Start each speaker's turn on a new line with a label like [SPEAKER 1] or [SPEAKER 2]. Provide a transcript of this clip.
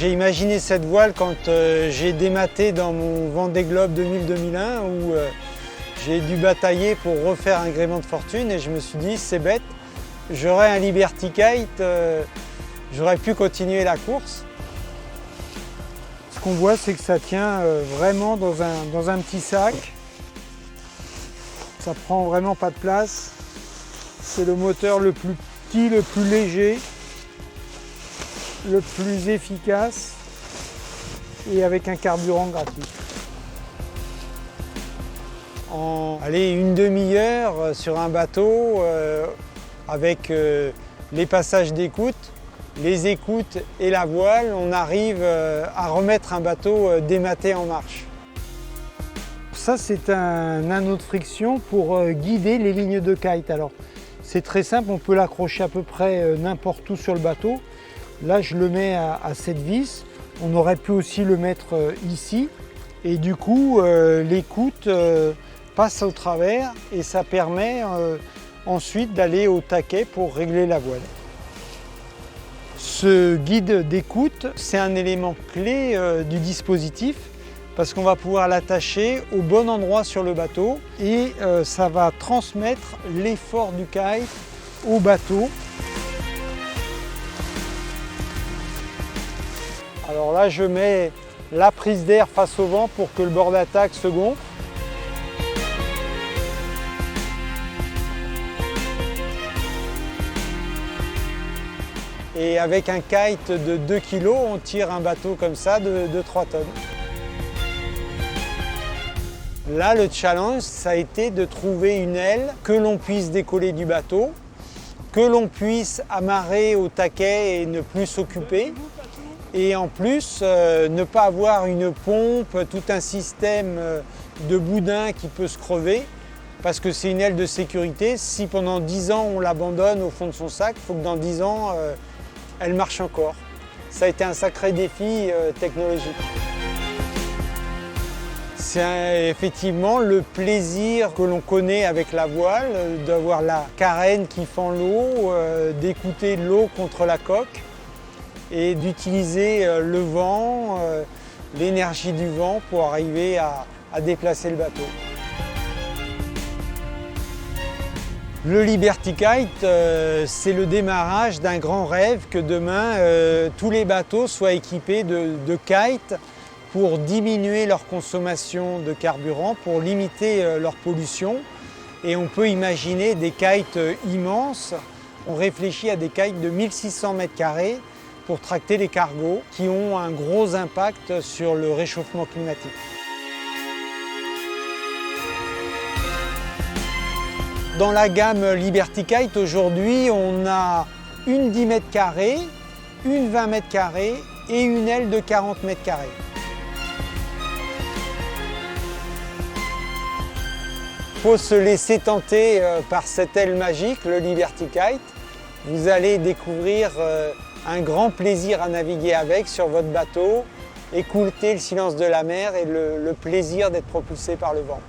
[SPEAKER 1] J'ai imaginé cette voile quand j'ai dématé dans mon Vendée Globe 2000-2001 où j'ai dû batailler pour refaire un gréement de fortune et je me suis dit c'est bête, j'aurais un Liberty Kite, j'aurais pu continuer la course. Ce qu'on voit c'est que ça tient vraiment dans un petit sac. Ça prend vraiment pas de place. C'est le moteur le plus petit, le plus léger, le plus efficace et avec un carburant gratuit. En une demi-heure sur un bateau avec les passages d'écoute, les écoutes et la voile, on arrive à remettre un bateau dématé en marche. Ça c'est un anneau de friction pour guider les lignes de kite. Alors c'est très simple, on peut l'accrocher à peu près n'importe où sur le bateau. Là, je le mets à cette vis. On aurait pu aussi le mettre ici. Et du coup, l'écoute passe au travers et ça permet ensuite d'aller au taquet pour régler la voile. Ce guide d'écoute, c'est un élément clé du dispositif parce qu'on va pouvoir l'attacher au bon endroit sur le bateau et ça va transmettre l'effort du kite au bateau. Alors là, je mets la prise d'air face au vent pour que le bord d'attaque se gonfle. Et avec un kite de 2 kg, on tire un bateau comme ça de 3 tonnes. Là, le challenge, ça a été de trouver une aile que l'on puisse décoller du bateau, que l'on puisse amarrer au taquet et ne plus s'occuper. Et en plus, ne pas avoir une pompe, tout un système de boudin qui peut se crever, parce que c'est une aile de sécurité. Si pendant 10 ans on l'abandonne au fond de son sac, il faut que dans 10 ans, elle marche encore. Ça a été un sacré défi technologique. C'est effectivement le plaisir que l'on connaît avec la voile, d'avoir la carène qui fend l'eau, d'écouter l'eau contre la coque, et d'utiliser le vent, l'énergie du vent pour arriver à déplacer le bateau. Le Liberty Kite, c'est le démarrage d'un grand rêve que demain, tous les bateaux soient équipés de kites pour diminuer leur consommation de carburant, pour limiter leur pollution. Et on peut imaginer des kites immenses. On réfléchit à des kites de 1600 m² pour tracter les cargos qui ont un gros impact sur le réchauffement climatique. Dans la gamme Liberty Kite, aujourd'hui, on a une 10 m², une 20 m² et une aile de 40 m². Il faut se laisser tenter par cette aile magique, le Liberty Kite. Vous allez découvrir un grand plaisir à naviguer avec sur votre bateau, écouter le silence de la mer et le plaisir d'être propulsé par le vent.